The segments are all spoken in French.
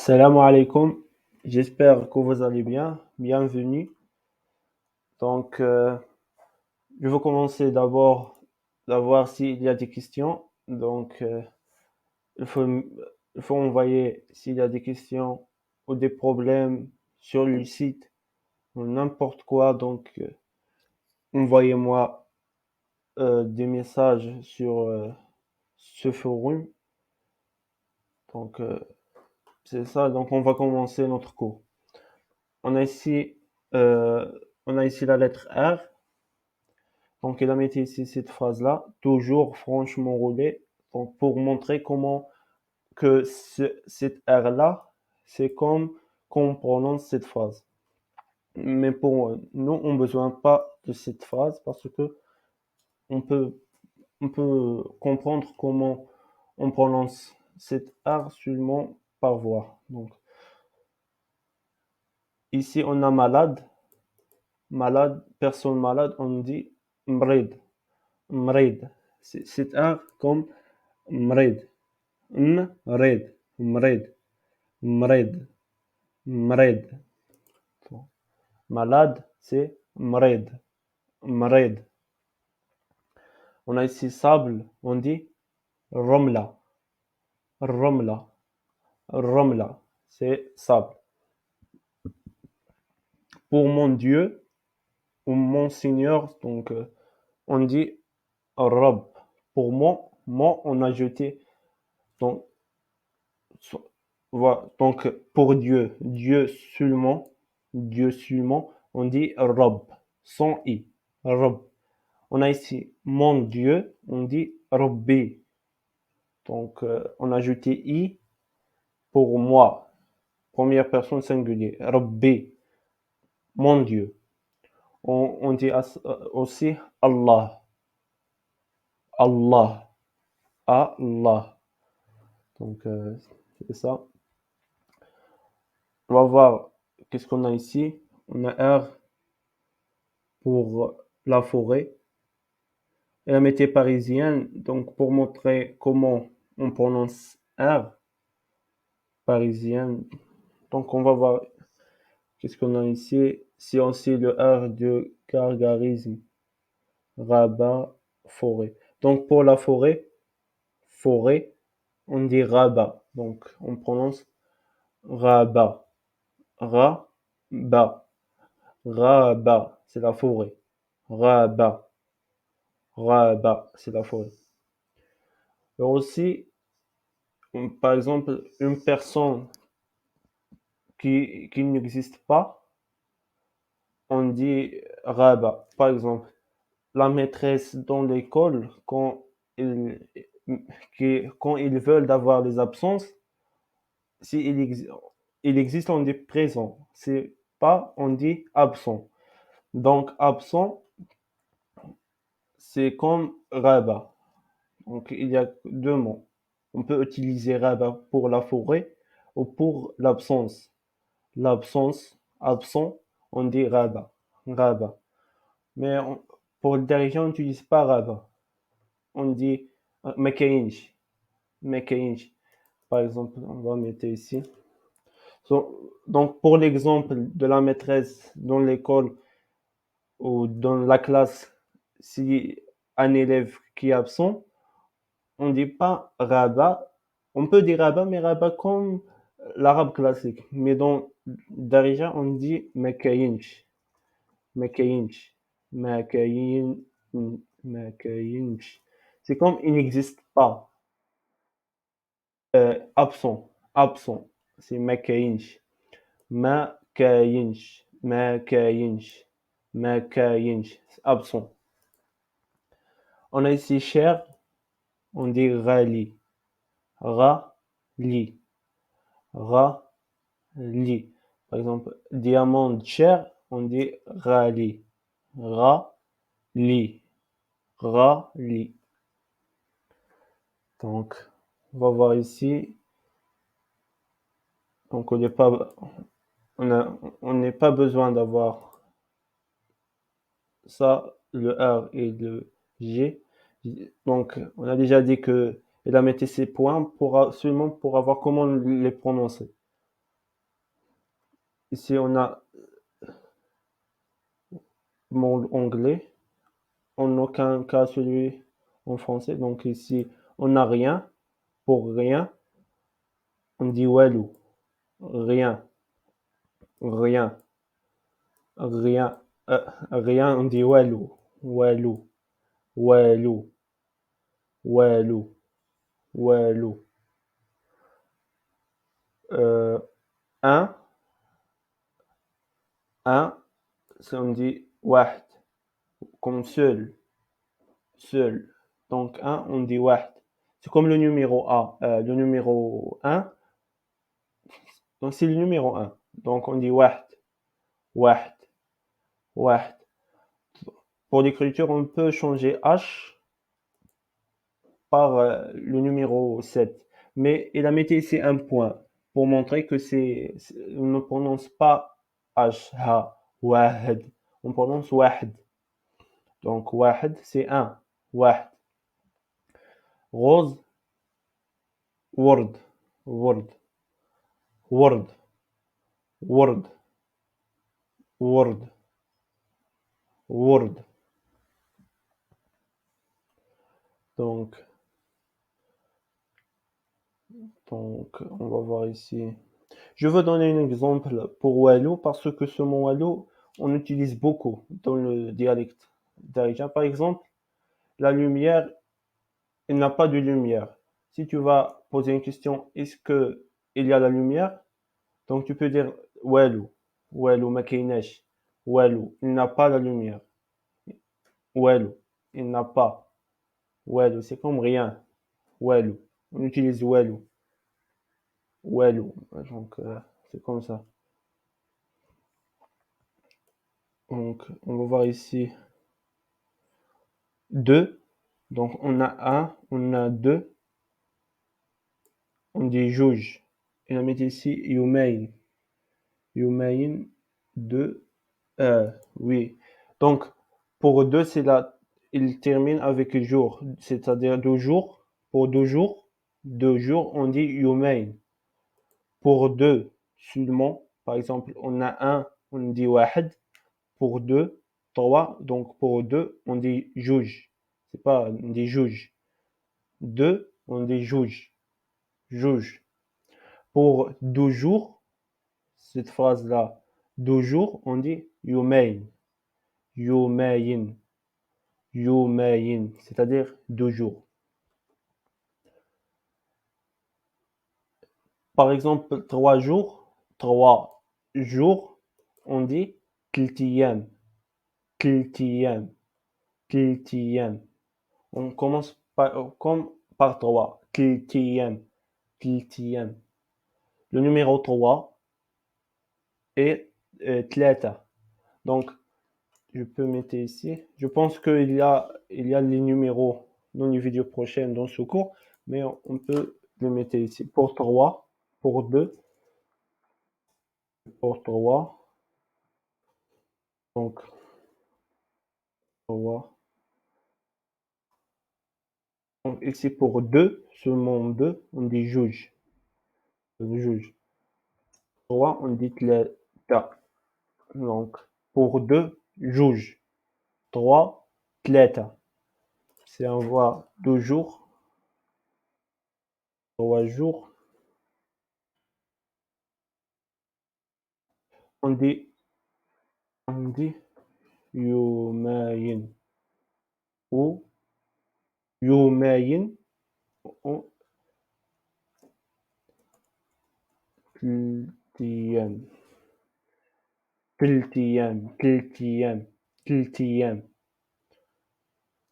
Salam alaikum, j'espère que vous allez bien, bienvenue. Donc, je vais commencer d'abord à voir s'il y a des questions. Donc, il faut, il faut envoyer s'il y a des questions ou des problèmes sur le site ou n'importe quoi. Donc, envoyez-moi des messages sur ce forum. Donc, c'est ça. Donc, on va commencer notre cours. On a ici, euh, on a ici la lettre R. Donc, il a mis ici cette phrase-là, toujours franchement roulé, donc pour montrer comment que cette R-là, c'est comme qu'on prononce cette phrase. Mais pour nous, on n'a besoin pas de cette phrase parce que on peut, on peut comprendre comment on prononce cette R seulement par voix. Donc, ici, on a malade, personne malade, on dit mrid, mrid. Cette R comme mrid. مريض مريض مريض مريض. Malade, c'est مريض مريض. On a ici sable, on dit رملة رملة رملة, c'est sable. Pour mon Dieu ou mon Seigneur, donc on dit Rob. Pour moi, on a jeté. Donc, voilà. Donc pour Dieu, Dieu seulement, on dit Rob, sans i, Rob. On a ici mon Dieu, on dit Robbi. Donc on a ajouté i pour moi, première personne singulier, Robbi, mon Dieu. On dit aussi Allah, Allah, Allah. Donc c'est ça. On va voir qu'est-ce qu'on a ici. On a R pour la forêt. Et la métier parisienne, donc pour montrer comment on prononce R, parisienne. Donc on va voir qu'est-ce qu'on a ici. Si on sait le R de gargarisme, rabat, forêt. Donc pour la forêt, on dit rabat. Donc on prononce rabat, rabat, rabat, c'est la forêt. Rabat, rabat, c'est la forêt. Et aussi, par exemple, une personne qui n'existe pas, on dit rabat. Par exemple, la maîtresse dans l'école, ils, quand ils veulent avoir les absences, si il existe, on dit présent. C'est pas, on dit absent. Donc, absent, c'est comme rabat. Donc, il y a deux mots. On peut utiliser rabat pour la forêt ou pour l'absence. L'absence, absent, on dit rabat. Rabat. Mais pour le dirigeant, on n'utilise pas rabat. On dit mekainj. Mekainj. Par exemple, on va mettre ici. Donc, pour l'exemple de la maîtresse dans l'école ou dans la classe, si un élève qui est absent, on ne dit pas rabat. On peut dire rabat, mais rabat comme l'arabe classique. Mais dans Darija, on dit mekainj. Mekainj. Mekain, Mekainj. C'est comme il n'existe pas. Absent. Absent. C'est Mekainj. Mekainj. Mekainj. Mekainj. Absent. On a ici cher. On dit rali. Rali. Rali. Par exemple, diamant cher. On dit rali. Rali. Rali. Donc, on va voir ici. Donc, on n'est pas besoin d'avoir ça, le R et le G. Donc, on a déjà dit que il a mis ses points seulement pour avoir comment les prononcer. Ici, on a mot anglais. En aucun cas celui en français. Donc ici, on n'a rien. Pour rien, on dit walou. Rien. Rien. Rien. Rien, on dit walou. Walou. Walou. Walou. Walou. Un. Un, on dit واحد. Comme seul. Seul. Donc un, on dit واحد. C'est comme le numéro A. Le numéro un. Donc c'est le numéro un. Donc on dit واحد. واحد. واحد. Pour l'écriture, on peut changer H par le numéro 7. Mais il a mis ici un point pour montrer que on ne prononce pas H, H, واحد. On prononce واحد. Donc واحد, c'est un. واحد. Rose, ورد. ورد. ورد. ورد. ورد. ورد. Donc, on va voir ici. Je veux donner un exemple pour walou parce que ce mot walou, on utilise beaucoup dans le dialecte darija. Par exemple, la lumière, il n'a pas de lumière. Si tu vas poser une question, est-ce que il y a la lumière? Donc tu peux dire walou. Walou ma kaynash. Walou, il n'a pas la lumière. Walou, il n'a pas. Walou, c'est comme rien. Walou. On utilise walou. Walou. Donc, c'est comme ça. Donc, on va voir ici deux. Donc, on a un, on a deux. On dit juge. Et on met ici يومين. يومين, deux. Oui. Donc, pour deux, c'est là. Il termine avec jour. C'est-à-dire 2 jours. Pour 2 jours. 2 jours, on dit يومين. Pour deux seulement, par exemple, on a un, on dit واحد. Pour deux, trois, donc pour deux, on dit juge. C'est pas, on dit juge. Deux, on dit juge. Juge. Pour 2 jours, cette phrase-là, 2 jours, on dit يومين. يومين. يومين. C'est-à-dire 2 jours. Par exemple, 3 jours, 3 jours, on dit تلت أيام. تلت أيام. تلت أيام. On commence comme par 3. تلت أيام. تلت أيام. Le numéro 3 est ثلاثة. Donc, je peux mettre ici. Je pense qu'il y a les numéros dans les vidéos prochaines dans ce cours, mais on peut le mettre ici. Pour 3, pour 2, pour 3. Donc, 3. Donc, ici pour 2, seulement 2, on dit juge. Juge. 3, on dit ثلاثة. Donc, pour 2, juge. 3, ثلاثة. C'est un voix 2 jours. 3 jours. On dit يومين ou يومين ou تلت أيام. تلت أيام. تلت أيام. تلت أيام.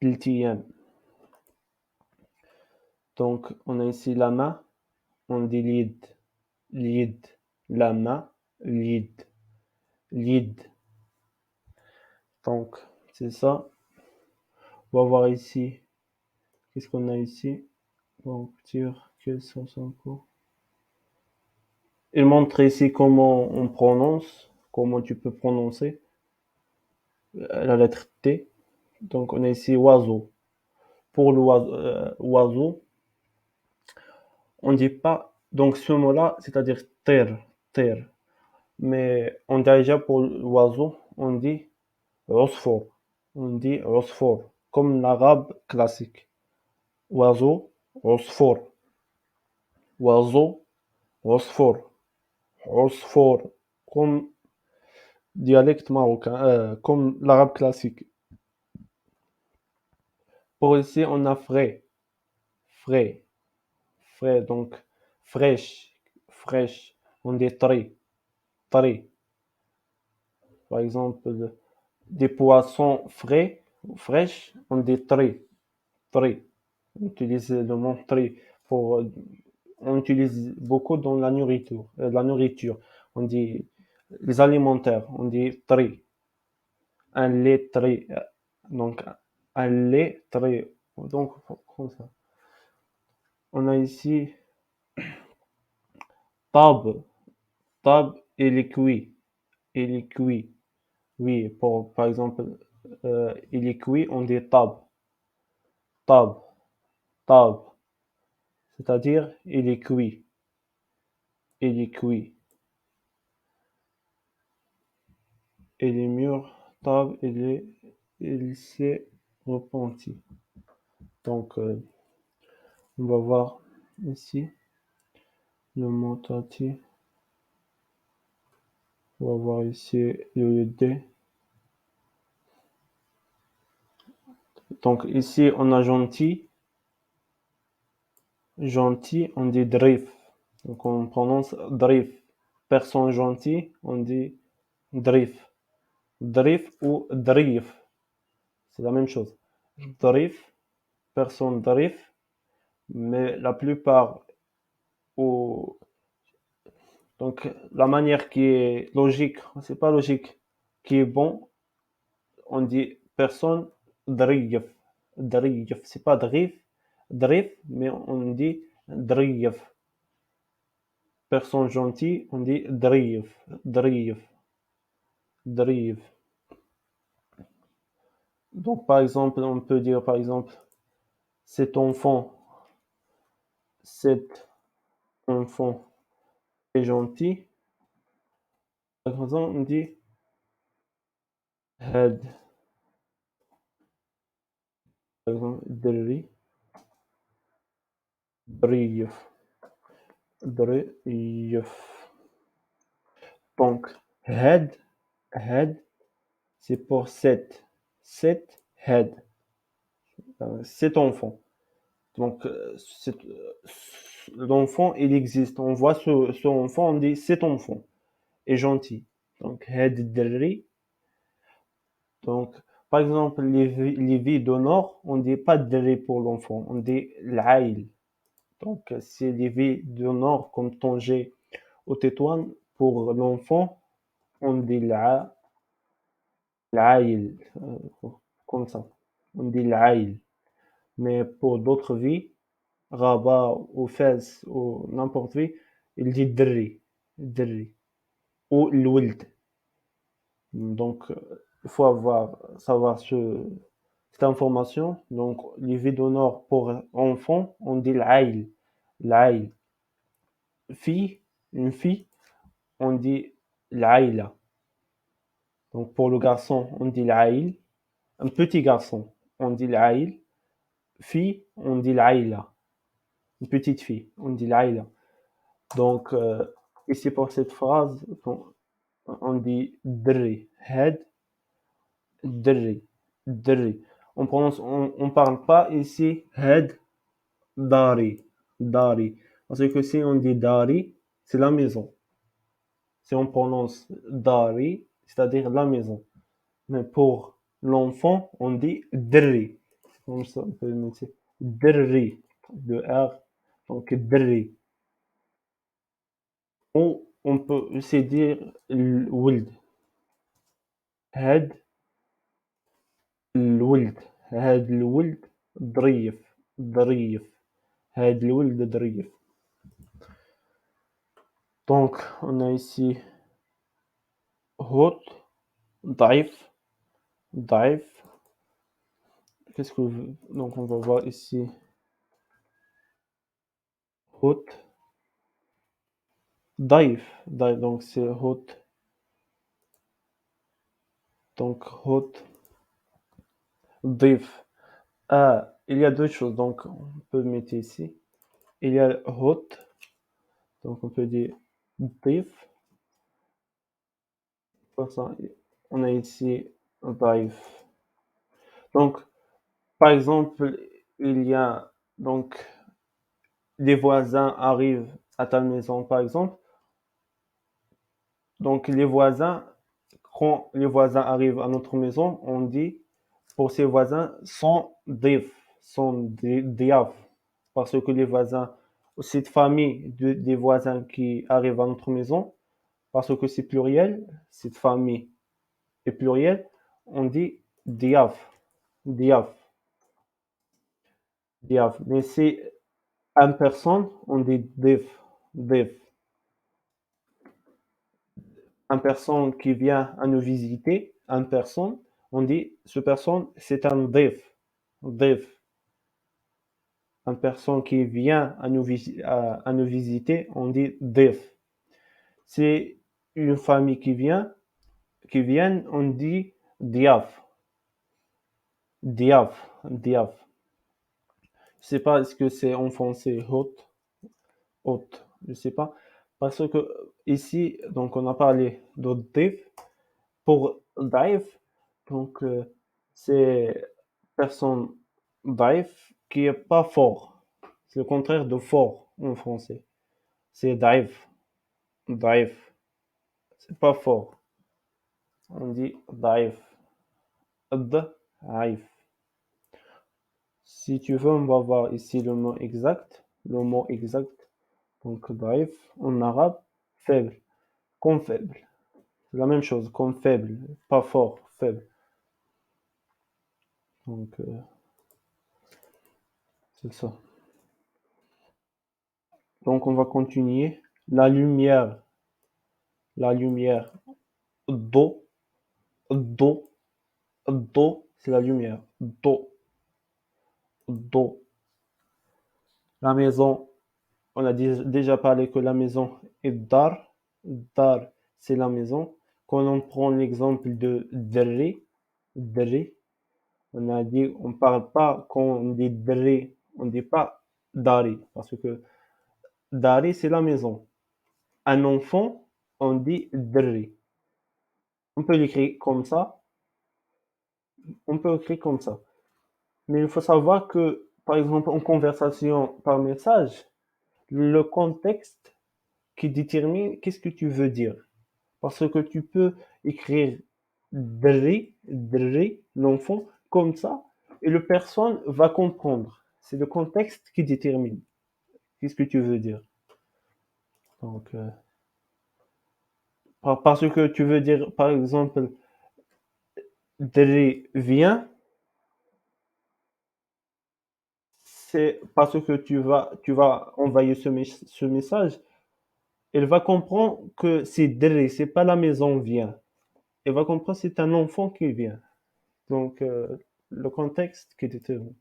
تلت أيام. Donc, on a ici la main, on dit اليد. اليد. La main, اليد. اليد. Donc, c'est ça. On va voir ici. Qu'est-ce qu'on a ici? Donc, dire que ça sont quoi? Il montre ici comment on prononce, comment tu peux prononcer la lettre T. Donc, on a ici oiseau. Pour l'oiseau, on dit pas. Donc, ce mot-là, c'est-à-dire terre, terre. mais on dit déjà pour l'oiseau, on dit عصفور. On dit عصفور, comme l'arabe classique. Oiseau, عصفور. Oiseau, عصفور. عصفور, comme dialecte marocain, comme l'arabe classique. Pour ici, on a frais, frais, frais, donc fraîche, fraîche. On dit tri, tri. Par exemple, des poissons frais, fraîches, on dit tri, tri. On utilise le mot tri pour, on utilise beaucoup dans la nourriture, la nourriture. On dit les alimentaires, on dit tri, un lait tri, donc un lait tri. Donc comme ça. On a ici tab, tab et les cuit, et les cuit. Oui, pour par exemple, il est cuit, on dit tab, tab, tab, c'est-à-dire il est cuit, il est cuit. Et les murs, tab, il s'est repenti. Donc, on va voir ici le mot tati. On va voir ici le D. Donc, ici, on a gentil. Gentil, on dit drif. Donc, on prononce drif. Personne gentille, on dit drif. Drif ou drif. C'est la même chose. Drif, personne drif, mais la plupart, ou donc la manière qui est logique, c'est pas logique, qui est bon, on dit personne drif. Drif, c'est pas drif, drif, mais on dit drif. Personne gentil, on dit drif, drif, drif. Donc par exemple, on peut dire par exemple cet enfant, cet enfant est gentil. Par exemple, on dit had, par exemple, drif, drif. Donc, had, had, c'est pour sept. Sept, had, sept enfants. Donc, l'enfant, il existe. On voit ce enfant, on dit cet enfant est gentil. Donc, had الدري. Donc, par exemple, les vies d'honneur, on dit pas الدري pour l'enfant, on dit العائل. Donc, c'est les vies d'honneur comme Tanger ou Tétouan. Pour l'enfant, on dit العائل, comme ça. On dit العائل. Mais pour d'autres vies, Rabat ou Fès ou n'importe qui, il dit الدري, الدري. Ou الولد. Donc, il faut savoir cette information. Donc, les vies d'honneur pour enfants, on dit l'Aïl. L'Aïl. Fille, une fille, on dit l'Aïla. Donc, pour le garçon, on dit l'Aïl. Un petit garçon, on dit l'Aïl. Fille, on dit l'Aïla. Une petite fille, on dit l'Aïla. Donc, ici pour cette phrase, on dit Dri. Had, Dri. Dri. On parle pas ici Had, Dari. Dari. Parce que si on dit Dari, c'est la maison. Si on prononce Dari, c'est-à-dire la maison. Mais pour l'enfant, on dit Dri. Comme ça, on peut mettre Dri. Le R. Donc Dri. Ou on peut aussi dire Wild. Had الولد. هاد الولد ظريف. ظريف. هاد الولد ظريف. Donc, on a ici hot, ضعيف, ضعيف. Qu'est-ce que donc on va voir ici hot, ضعيف, donc c'est hot. Donc, hôte, ضيف. Il y a deux choses, donc on peut mettre ici. Il y a hôte, donc on peut dire ضيف. Comme ça, on a ici ضيف. Donc, par exemple, il y a donc des voisins arrivent à ta maison, par exemple. Donc, quand les voisins arrivent à notre maison, on dit pour ces voisins sont ضياف, parce que les voisins, cette famille des voisins qui arrivent à notre maison, parce que c'est pluriel, cette famille est plurielle, on dit ضياف, ضياف, ضياف. Mais c'est une personne, on dit ضيف, ضيف. Une personne qui vient à nous visiter, une personne, on dit ce personne, c'est un ضيف, ضيف. Une personne qui vient à nous visiter, on dit ضيف. C'est une famille qui vient, on dit ضياف, ضياف, ضياف. Je sais pas, est-ce que c'est en français hôte, hôte, je sais pas. Parce que ici, donc on a parlé de ضيف. Pour ضعيف, donc c'est personne ضعيف qui est pas fort. C'est le contraire de fort en français. C'est ضعيف, ضعيف. C'est pas fort. On dit ضعيف, ضعيف. Si tu veux, on va voir ici le mot exact. Le mot exact. Donc ضعيف en arabe, faible, comme faible. C'est la même chose, comme faible, pas fort, faible. Donc c'est ça. Donc on va continuer. La lumière, la lumière. Do, do, do, c'est la lumière. Do, do. La maison, on a déjà parlé que la maison est dar. Dar, c'est la maison. Quand on prend l'exemple de dri, dri, on a dit, on parle pas, quand on dit dri, on dit pas dari, parce que dari, c'est la maison. Un enfant, on dit dri. On peut l'écrire comme ça, on peut écrire comme ça. Mais il faut savoir que, par exemple, en conversation par message, le contexte qui détermine qu'est-ce que tu veux dire. Parce que tu peux écrire dri, l'enfant, comme ça, et le personne va comprendre. C'est le contexte qui détermine qu'est-ce que tu veux dire. Donc, parce que tu veux dire, par exemple, dri vient, c'est parce que tu vas envoyer ce message. Elle va comprendre que c'est dri, c'est pas la maison vient. Elle va comprendre que c'est un enfant qui vient. Donc, le contexte qui détermine.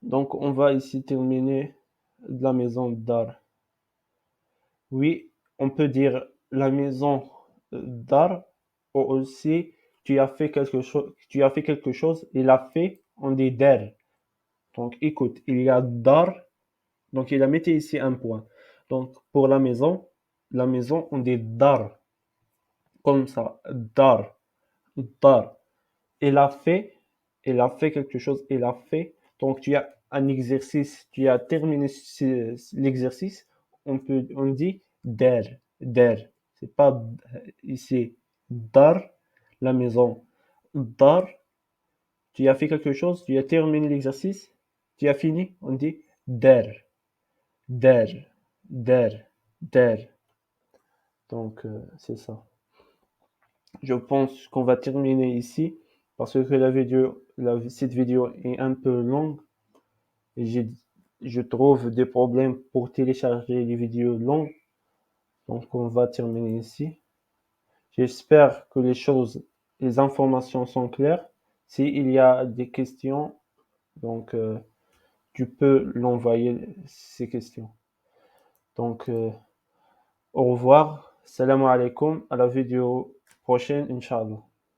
Donc, on va ici terminer de la maison d'art. Oui, on peut dire la maison d'art, ou aussi tu as fait quelque chose, il a fait, on dit der. Donc, écoute, il y a dar, donc il a mis ici un point. Donc, pour la maison, on dit dar, comme ça, dar, dar. Il a fait, il a fait quelque chose, il a fait. Donc, tu as un exercice, tu as terminé l'exercice, on dit der, der. C'est pas ici, dar, la maison. Dar, tu as fait quelque chose, tu as terminé l'exercice, tu as fini, on dit der, der, der, der. Donc, c'est ça. Je pense qu'on va terminer ici parce que cette vidéo est un peu longue et je trouve des problèmes pour télécharger les vidéos longues. Donc, on va terminer ici. J'espère que les informations sont claires. S'il y a des questions, donc, tu peux l'envoyer ces questions. Donc, au revoir. Salam alaikum. À la vidéo prochaine, Inch'Allah.